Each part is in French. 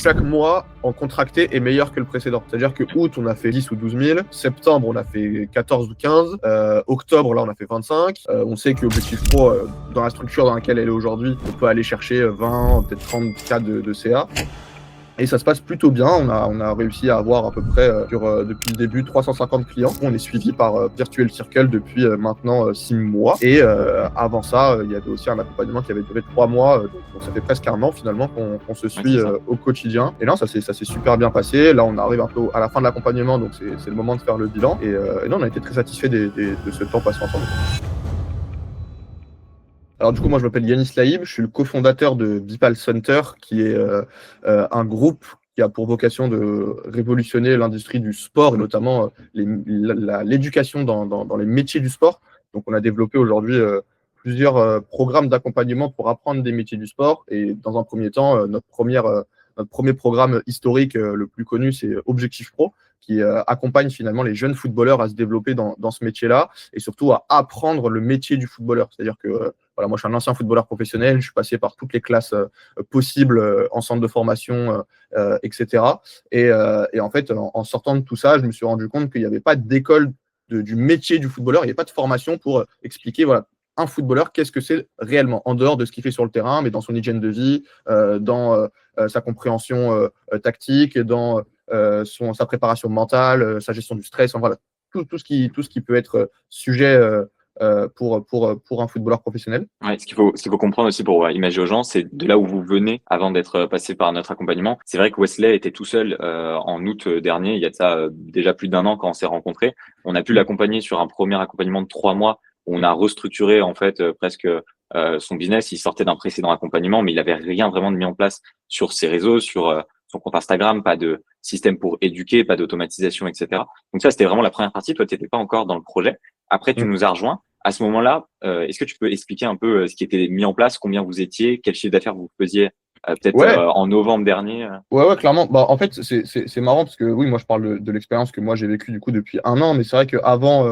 chaque mois en contracté est meilleur que le précédent. C'est-à-dire que août, on a fait 10 ou 12 000. Septembre, on a fait 14 ou 15. Octobre, là, on a fait 25. On sait que Objectif Pro, dans la structure dans laquelle elle est aujourd'hui, on peut aller chercher 20, peut-être 30 cas de CA. Et ça se passe plutôt bien. On a réussi à avoir à peu près, depuis le début, 350 clients. On est suivi par Virtual Circle depuis maintenant 6 mois. Et avant ça, il y avait aussi un accompagnement qui avait duré 3 mois. Donc ça fait presque un an finalement qu'on se suit au quotidien. Et là, ça s'est super bien passé. Là, on arrive un peu à la fin de l'accompagnement, donc c'est le moment de faire le bilan. Et là, on a été très satisfait de ce temps passé ensemble. Alors du coup, moi je m'appelle Yanis Laïb, je suis le cofondateur de Bipal Center, qui est un groupe qui a pour vocation de révolutionner l'industrie du sport et notamment l'éducation dans les métiers du sport. Donc on a développé aujourd'hui plusieurs programmes d'accompagnement pour apprendre des métiers du sport. Et dans un premier temps, notre premier programme historique le plus connu, c'est Objectif Pro, qui accompagne finalement les jeunes footballeurs à se développer dans ce métier-là et surtout à apprendre le métier du footballeur. C'est-à-dire que voilà, moi, je suis un ancien footballeur professionnel, je suis passé par toutes les classes possibles en centre de formation, etc. Et en fait, en sortant de tout ça, je me suis rendu compte qu'il n'y avait pas d'école du métier du footballeur, il n'y avait pas de formation pour expliquer voilà, un footballeur, qu'est-ce que c'est réellement, en dehors de ce qu'il fait sur le terrain, mais dans son hygiène de vie, dans sa compréhension tactique, dans sa préparation mentale, sa gestion du stress, enfin, voilà, tout ce qui peut être sujet pour un footballeur professionnel. Ouais, ce qu'il faut comprendre aussi pour imaginer aux gens, c'est de là où vous venez avant d'être passé par notre accompagnement. C'est vrai que Wesley était tout seul en août dernier, il y a de ça déjà plus d'1 an quand on s'est rencontrés. On a pu l'accompagner sur un premier accompagnement de 3 mois où on a restructuré en fait presque son business. Il sortait d'un précédent accompagnement, mais il avait rien vraiment de mis en place sur ses réseaux, sur son compte Instagram, pas de système pour éduquer, pas d'automatisation, etc. Donc ça, c'était vraiment la première partie. Toi, tu n'étais pas encore dans le projet. Après, tu nous as rejoints. À ce moment-là, est-ce que tu peux expliquer un peu ce qui était mis en place, combien vous étiez, quel chiffre d'affaires vous faisiez peut-être en novembre dernier Ouais, clairement. Bah, en fait, c'est marrant parce que oui, moi, je parle de l'expérience que moi j'ai vécue du coup depuis 1 an, mais c'est vrai qu'avant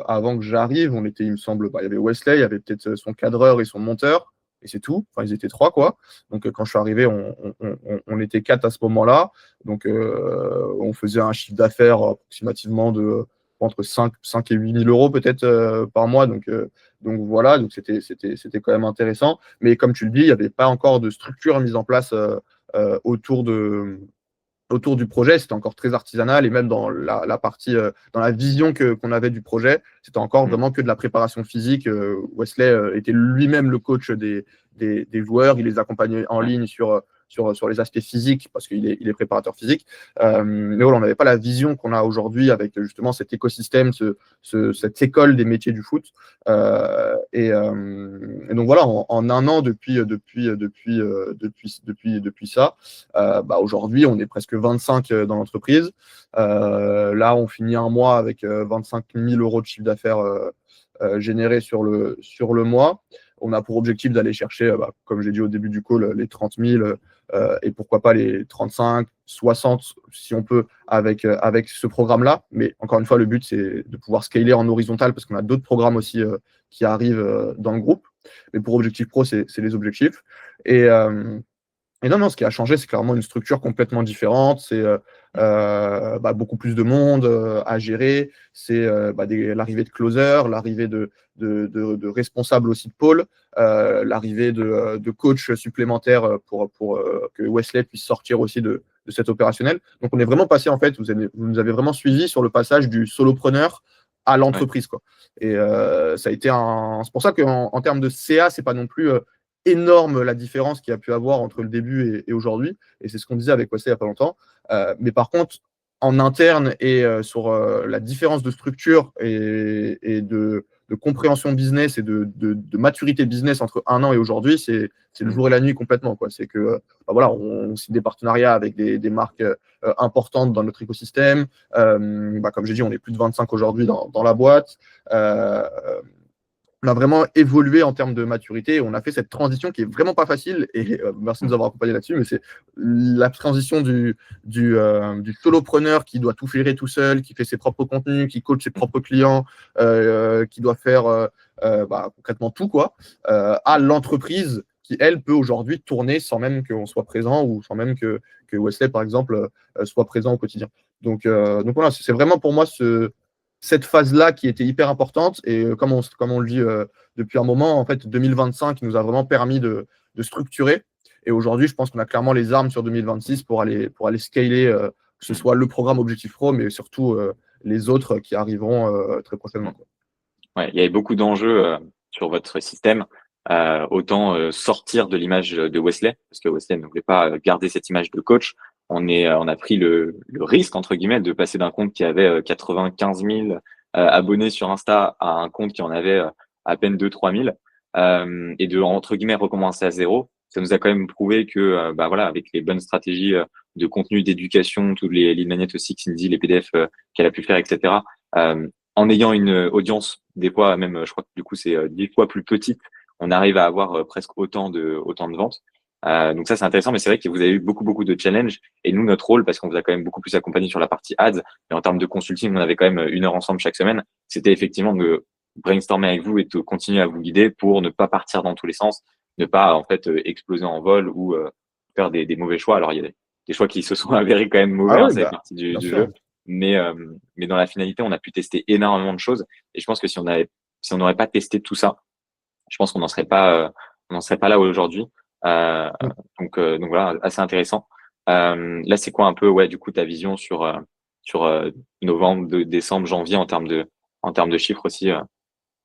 avant que j'arrive, on était, il me semble, il y avait Wesley, il y avait peut-être son cadreur et son monteur, et c'est tout. Enfin, ils étaient 3, quoi. Donc, quand je suis arrivé, on était 4 à ce moment-là. Donc, on faisait un chiffre d'affaires approximativement de entre 5 et 8 000 euros peut-être par mois. Donc voilà, donc c'était quand même intéressant. Mais comme tu le dis, il n'y avait pas encore de structure mise en place autour du projet. C'était encore très artisanal et même dans la partie, dans la vision qu'on avait du projet, c'était encore vraiment que de la préparation physique. Wesley était lui-même le coach des joueurs, il les accompagnait en ligne sur les aspects physiques parce qu'il est préparateur physique. Mais voilà, on n'avait pas la vision qu'on a aujourd'hui avec justement cet écosystème, cette école des métiers du foot. Et donc voilà, en 1 an depuis ça, aujourd'hui, on est presque 25 dans l'entreprise. Là, on finit un mois avec 25 000 euros de chiffre d'affaires généré sur le mois. On a pour objectif d'aller chercher, comme j'ai dit au début du call, les 30 000 et pourquoi pas les 35, 60 si on peut avec ce programme-là. Mais encore une fois, le but, c'est de pouvoir scaler en horizontal parce qu'on a d'autres programmes aussi qui arrivent dans le groupe. Mais pour Objectif Pro, c'est les objectifs. Et non, ce qui a changé, c'est clairement une structure complètement différente. C'est beaucoup plus de monde à gérer. C'est l'arrivée de closer, l'arrivée de responsables aussi de pôle, l'arrivée de coachs supplémentaires pour que Wesley puisse sortir aussi de cet opérationnel. Donc, on est vraiment passé, en fait, vous nous avez vraiment suivi sur le passage du solopreneur à l'entreprise, quoi. Et ça a été c'est pour ça qu'en termes de CA, c'est pas non plus énorme la différence qu'il y a pu avoir entre le début et aujourd'hui. Et c'est ce qu'on disait avec Wesley il n'y a pas longtemps. Mais par contre, en interne et sur la différence de structure et de compréhension business et de maturité business entre 1 an et aujourd'hui, c'est le jour et la nuit complètement, quoi. C'est que voilà, on signe des partenariats avec des marques importantes dans notre écosystème. Comme j'ai dit, on est plus de 25 aujourd'hui dans la boîte. On a vraiment évolué en termes de maturité. On a fait cette transition qui est vraiment pas facile. Et merci de nous avoir accompagnés là-dessus. Mais c'est la transition du solopreneur qui doit tout gérer tout seul, qui fait ses propres contenus, qui coach ses propres clients, qui doit faire concrètement tout, quoi, à l'entreprise qui, elle, peut aujourd'hui tourner sans même qu'on soit présent ou sans même que Wesley, par exemple, soit présent au quotidien. Donc voilà, c'est vraiment pour moi cette phase-là qui était hyper importante. Et comme on le dit depuis un moment, en fait, 2025 nous a vraiment permis de structurer. Et aujourd'hui, je pense qu'on a clairement les armes sur 2026 pour aller scaler, que ce soit le programme Objectif Pro, mais surtout les autres qui arriveront très prochainement. Ouais, il y avait beaucoup d'enjeux sur votre système. Autant sortir de l'image de Wesley, parce que Wesley ne voulait pas garder cette image de coach. On a pris le risque, entre guillemets, de passer d'un compte qui avait 95 000 abonnés sur Insta à un compte qui en avait à peine 2-3 000, et de, entre guillemets, recommencer à zéro. Ça nous a quand même prouvé que, bah voilà, avec les bonnes stratégies de contenu, d'éducation, toutes les lead magnets aussi, Cindy, les PDF qu'elle a pu faire, etc., en ayant une audience, des fois même, je crois que du coup, c'est 10 fois plus petite, on arrive à avoir presque autant de ventes. Donc ça, c'est intéressant, mais c'est vrai que vous avez eu beaucoup de challenges. Et nous, notre rôle, parce qu'on vous a quand même beaucoup plus accompagné sur la partie ads, et en termes de consulting, on avait quand même 1 heure ensemble chaque semaine, c'était effectivement de brainstormer avec vous et de continuer à vous guider pour ne pas partir dans tous les sens, ne pas en fait exploser en vol ou faire des mauvais choix. Alors, il y a des choix qui se sont avérés quand même mauvais, Ah hein, oui, ça fait bah, partie bien du sûr. jeu. Mais dans la finalité, on a pu tester énormément de choses. Et je pense que si on n'aurait pas testé tout ça, je pense qu'on n'en serait pas là aujourd'hui. Euh, Mm. donc voilà, assez intéressant. Là, c'est quoi un peu, ouais, du coup, ta vision sur novembre, décembre, janvier en termes de chiffres aussi. Ouais,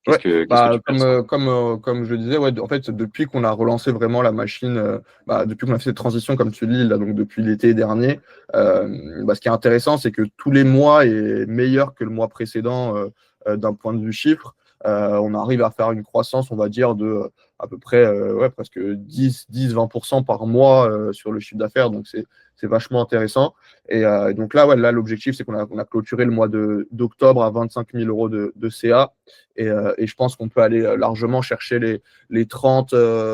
Qu'est-ce que tu perçois? comme je le disais, ouais, en fait, depuis qu'on a relancé vraiment la machine, depuis qu'on a fait cette transition, comme tu dis, là, donc depuis l'été dernier, ce qui est intéressant, c'est que tous les mois est meilleur que le mois précédent d'un point de vue chiffre. On arrive à faire une croissance, on va dire, de à peu près ouais, presque 10-20% par mois sur le chiffre d'affaires. Donc, c'est vachement intéressant. Et donc là, ouais, là l'objectif, c'est qu'on a clôturé le mois d'octobre à 25 000 euros de CA. Et je pense qu'on peut aller largement chercher les 30,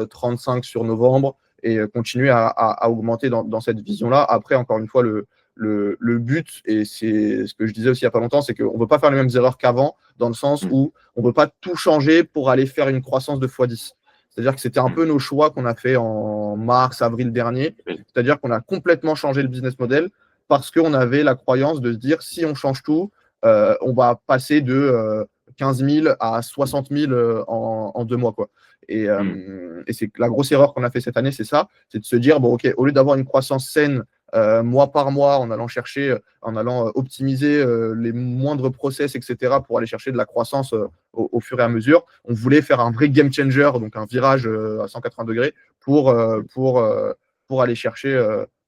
35 sur novembre et continuer à augmenter dans cette vision-là. Après, encore une fois, le but, et c'est ce que je disais aussi il n'y a pas longtemps, c'est qu'on ne veut pas faire les mêmes erreurs qu'avant, dans le sens Mm, où on ne veut pas tout changer pour aller faire une croissance de x10. C'est-à-dire que c'était un mm. peu nos choix qu'on a fait en mars, avril dernier. Oui. C'est-à-dire qu'on a complètement changé le business model parce qu'on avait la croyance de se dire si on change tout, on va passer de 15 000 à 60 000 en 2 mois. Quoi. Mm, Et c'est la grosse erreur qu'on a fait cette année, c'est ça, c'est de se dire, bon, ok, au lieu d'avoir une croissance saine mois par mois, en allant chercher, en allant optimiser les moindres process, etc., pour aller chercher de la croissance au fur et à mesure, on voulait faire un vrai game changer, donc un virage à 180 degrés pour aller chercher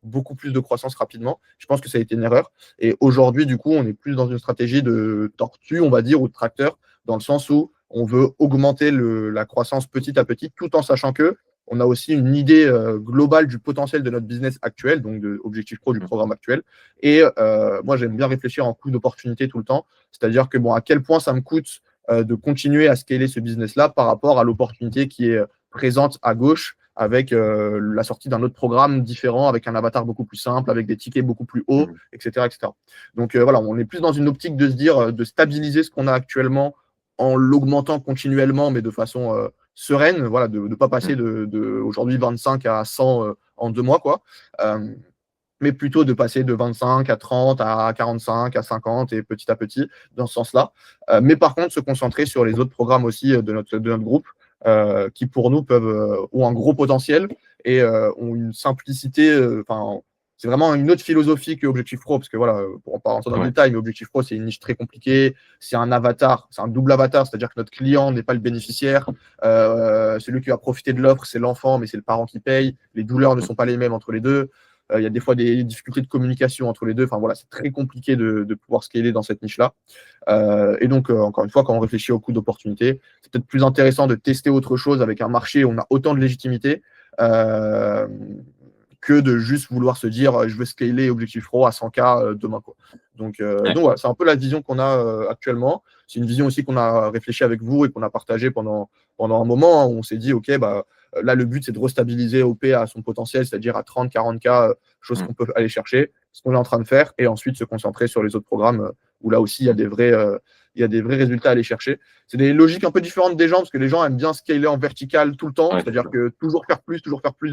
beaucoup plus de croissance rapidement. Je pense que ça a été une erreur. Et aujourd'hui, du coup, on est plus dans une stratégie de tortue, on va dire, ou de tracteur, dans le sens où on veut augmenter la croissance petit à petit, tout en sachant que on a aussi une idée globale du potentiel de notre business actuel, donc de Objectif Pro du mm, programme actuel. Et moi, j'aime bien réfléchir en coût d'opportunité tout le temps. C'est-à-dire que, bon, à quel point ça me coûte de continuer à scaler ce business-là par rapport à l'opportunité qui est présente à gauche avec la sortie d'un autre programme différent, avec un avatar beaucoup plus simple, avec des tickets beaucoup plus hauts, mm, etc. etc. Donc voilà, on est plus dans une optique de se dire, de stabiliser ce qu'on a actuellement en l'augmentant continuellement, mais de façon sereine, voilà, de ne pas passer mm, de aujourd'hui 25 à 100 en 2 mois, quoi. Mais plutôt de passer de 25 à 30 à 45 à 50 et petit à petit dans ce sens-là. Mais par contre, se concentrer sur les autres programmes aussi de notre groupe qui pour nous ont un gros potentiel et ont une simplicité. Enfin, c'est vraiment une autre philosophie que Objectif Pro, parce que voilà, pour en pas rentrer dans le ouais. détail, mais Objectif Pro, c'est une niche très compliquée. C'est un avatar, c'est un double avatar, c'est-à-dire que notre client n'est pas le bénéficiaire. Celui qui va profiter de l'offre, c'est l'enfant, mais c'est le parent qui paye. Les douleurs ne sont pas les mêmes entre les deux. Il y a des fois des difficultés de communication entre les deux. Enfin voilà, c'est très compliqué de pouvoir scaler dans cette niche-là. Et donc, encore une fois, quand on réfléchit au coût d'opportunité, c'est peut-être plus intéressant de tester autre chose avec un marché où on a autant de légitimité euh, que de juste vouloir se dire je veux scaler Objectif Pro à 100K demain. Quoi. Donc voilà, c'est un peu la vision qu'on a actuellement. C'est une vision aussi qu'on a réfléchi avec vous et qu'on a partagé pendant un moment. Hein, où on s'est dit, OK, bah, là, le but, c'est de restabiliser OP à son potentiel, c'est-à-dire à 30-40K, chose Mm, qu'on peut aller chercher, ce qu'on est en train de faire, et ensuite se concentrer sur les autres programmes où là aussi, il y a il y a des vrais résultats à aller chercher. C'est des logiques un peu différentes des gens, parce que les gens aiment bien scaler en vertical tout le temps, c'est-à-dire que toujours faire plus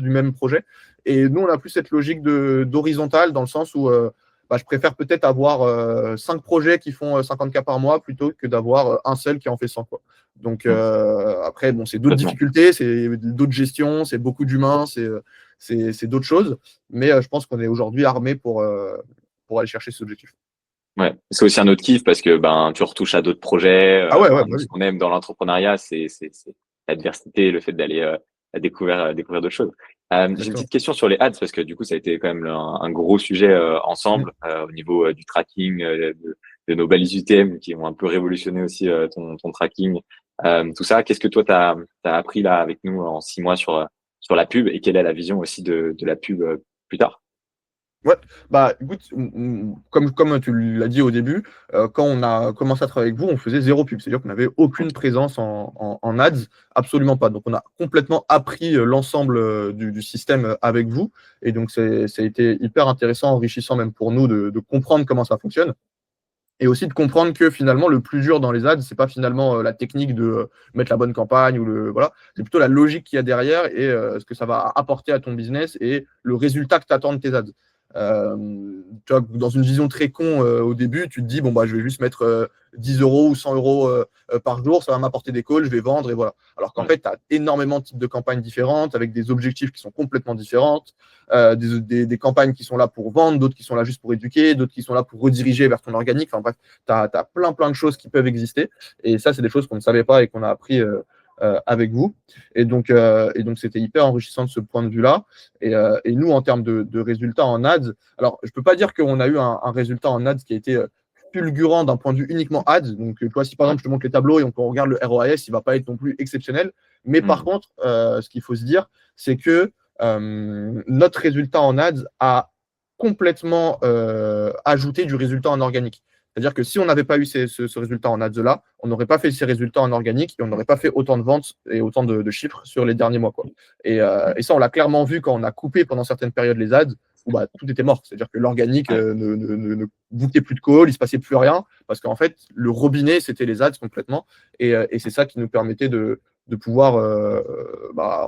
du même projet. Et nous, on a plus cette logique d'horizontale, dans le sens où je préfère peut-être avoir 5 projets qui font 50K par mois plutôt que d'avoir un seul qui en fait 100, quoi. Donc après, bon, c'est d'autres difficultés, c'est d'autres gestions, c'est beaucoup d'humains, c'est d'autres choses. Mais je pense qu'on est aujourd'hui armé pour aller chercher cet objectif. Ouais, c'est aussi un autre kiff parce que tu retouches à d'autres projets. Ah ouais, Ce qu'on aime dans l'entrepreneuriat, c'est l'adversité, le fait d'aller découvrir d'autres choses. J'ai une petite question sur les ads parce que du coup, ça a été quand même un gros sujet ensemble au niveau du tracking, de nos balises UTM qui ont un peu révolutionné aussi ton tracking, tout ça. Qu'est-ce que toi, t'as appris là avec nous en 6 mois sur la pub et quelle est la vision aussi de la pub plus tard? Ouais, écoute, comme tu l'as dit au début, quand on a commencé à travailler avec vous, on faisait 0 pub. C'est-à-dire qu'on n'avait aucune présence en ads, absolument pas. Donc, on a complètement appris l'ensemble du système avec vous. Et donc, ça a été hyper intéressant, enrichissant même pour nous de comprendre comment ça fonctionne. Et aussi de comprendre que finalement, le plus dur dans les ads, c'est pas finalement la technique de mettre la bonne campagne voilà, c'est plutôt la logique qu'il y a derrière et ce que ça va apporter à ton business et le résultat que tu attends de tes ads. Tu vois, dans une vision très con au début, tu te dis, bon, je vais juste mettre 10 euros ou 100 euros par jour, ça va m'apporter des calls, je vais vendre et voilà. Alors qu'en fait, tu as énormément de types de campagnes différentes avec des objectifs qui sont complètement différents, des campagnes qui sont là pour vendre, d'autres qui sont là juste pour éduquer, d'autres qui sont là pour rediriger vers ton organique. Enfin bref, tu as plein de choses qui peuvent exister. Et ça, c'est des choses qu'on ne savait pas et qu'on a appris avec vous. Et donc, c'était hyper enrichissant de ce point de vue-là. Et nous, en termes de résultats en ads, alors, je ne peux pas dire qu'on a eu un résultat en ads qui a été fulgurant d'un point de vue uniquement ads. Donc, tu vois, si par exemple, je te montre les tableaux et on regarde le ROAS, il ne va pas être non plus exceptionnel. Mais par contre, ce qu'il faut se dire, c'est que notre résultat en ads a complètement ajouté du résultat en organique. C'est-à-dire que si on n'avait pas eu ce résultat en ads-là, on n'aurait pas fait ces résultats en organique et on n'aurait pas fait autant de ventes et autant de chiffres sur les derniers mois, quoi. Et ça, on l'a clairement vu quand on a coupé pendant certaines périodes les ads, où tout était mort. C'est-à-dire que l'organique ne bouclait plus de call, il ne se passait plus rien, parce qu'en fait, le robinet, c'était les ads complètement. Et c'est ça qui nous permettait de pouvoir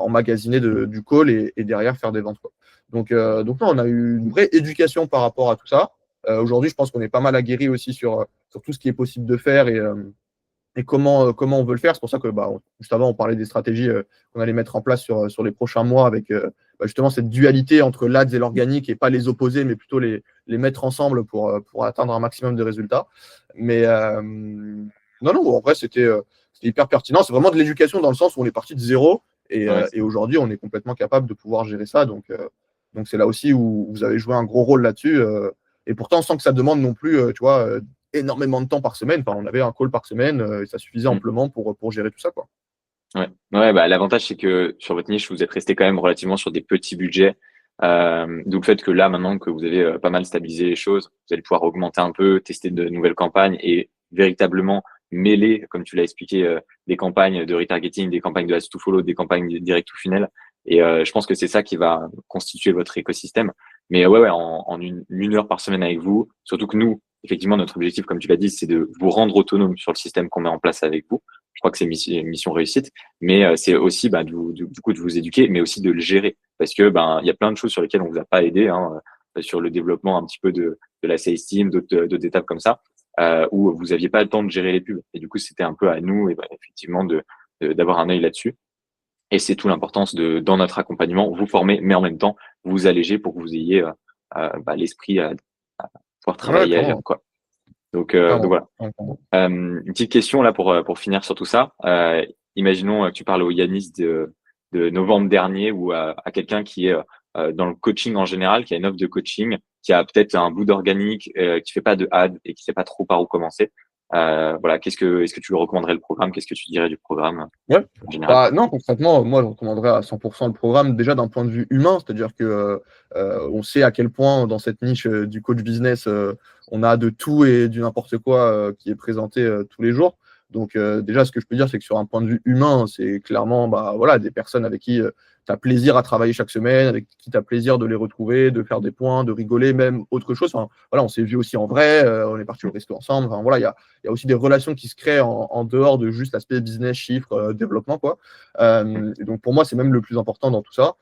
emmagasiner du call et derrière faire des ventes, quoi. Donc là, on a eu une vraie éducation par rapport à tout ça. Aujourd'hui, je pense qu'on est pas mal aguerri aussi sur tout ce qui est possible de faire et comment on veut le faire. C'est pour ça que juste avant, on parlait des stratégies qu'on allait mettre en place sur les prochains mois avec justement cette dualité entre l'ADS et l'organique et pas les opposer, mais plutôt les mettre ensemble pour atteindre un maximum de résultats. Mais non, en vrai, c'était hyper pertinent. C'est vraiment de l'éducation dans le sens où on est parti de zéro et aujourd'hui, on est complètement capable de pouvoir gérer ça. Donc c'est là aussi où vous avez joué un gros rôle là-dessus. Et pourtant, sans que ça demande non plus, tu vois, énormément de temps par semaine. Enfin, on avait un call par semaine et ça suffisait amplement pour gérer tout ça, quoi. Ouais, l'avantage, c'est que sur votre niche, vous êtes resté quand même relativement sur des petits budgets. D'où le fait que là, maintenant que vous avez pas mal stabilisé les choses, vous allez pouvoir augmenter un peu, tester de nouvelles campagnes et véritablement mêler, comme tu l'as expliqué, des campagnes de retargeting, des campagnes de ads to follow, des campagnes direct to funnel. Et je pense que c'est ça qui va constituer votre écosystème. Mais en une heure par semaine avec vous, surtout que nous, effectivement, notre objectif, comme tu l'as dit, c'est de vous rendre autonome sur le système qu'on met en place avec vous. Je crois que c'est mission réussite, mais c'est aussi du coup de vous éduquer, mais aussi de le gérer, parce que il y a plein de choses sur lesquelles on vous a pas aidé, sur le développement un petit peu de la sales team, d'autres étapes comme ça, où vous aviez pas le temps de gérer les pubs. Et du coup, c'était un peu à nous, et effectivement, d'avoir un œil là-dessus. Et c'est tout l'importance dans notre accompagnement, vous former, mais en même temps vous alléger pour que vous ayez l'esprit à pouvoir travailler ailleurs, quoi. Donc voilà. Une petite question là pour finir sur tout ça. Imaginons que tu parles au Yanis de novembre dernier ou à quelqu'un qui est dans le coaching en général, qui a une offre de coaching, qui a peut-être un bout d'organique, qui fait pas de ad et qui sait pas trop par où commencer. Voilà, est-ce que tu lui recommanderais le programme? Qu'est-ce que tu dirais du programme en général? Non, concrètement, moi, je recommanderais à 100% le programme, déjà d'un point de vue humain, c'est-à-dire que on sait à quel point dans cette niche du coach business, on a de tout et du n'importe quoi qui est présenté tous les jours. Donc déjà, ce que je peux dire, c'est que sur un point de vue humain, c'est clairement des personnes avec qui as plaisir à travailler chaque semaine, avec qui tu as plaisir de les retrouver, de faire des points, de rigoler, même autre chose. Enfin, voilà, on s'est vu aussi en vrai, on est parti au resto ensemble. Enfin, voilà, il y a aussi des relations qui se créent en dehors de juste l'aspect business, chiffres, développement, quoi. Et donc, pour moi, c'est même le plus important dans tout ça.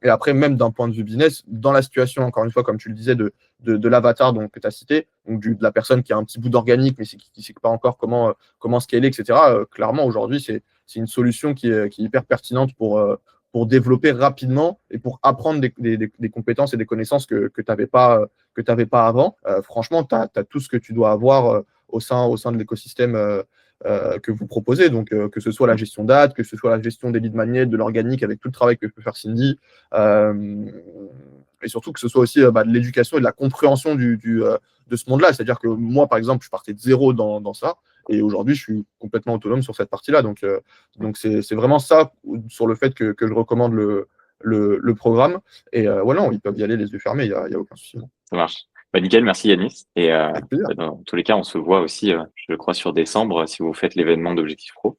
Et après, même d'un point de vue business, dans la situation, encore une fois, comme tu le disais, de l'avatar que tu as cité, donc de la personne qui a un petit bout d'organique, mais qui ne sait pas encore comment scaler, etc. Clairement, aujourd'hui, c'est une solution qui est hyper pertinente pour développer rapidement et pour apprendre des compétences et des connaissances que tu n'avais pas avant. Franchement, tu as tout ce que tu dois avoir au sein de l'écosystème que vous proposez. Donc, que ce soit la gestion d'ads, que ce soit la gestion des leads magnets, de l'organique avec tout le travail que peut faire Cindy. Et surtout que ce soit aussi de l'éducation et de la compréhension de ce monde-là. C'est-à-dire que moi, par exemple, je partais de zéro dans ça. Et aujourd'hui, je suis complètement autonome sur cette partie-là. Donc c'est vraiment ça sur le fait que je recommande le programme. Et voilà, ils peuvent y aller les yeux fermés, il n'y a aucun souci. Ça marche. Nickel, merci Yanis. Et Avec plaisir. dans tous les cas, on se voit aussi, je crois, sur décembre, si vous faites l'événement d'Objectif Pro.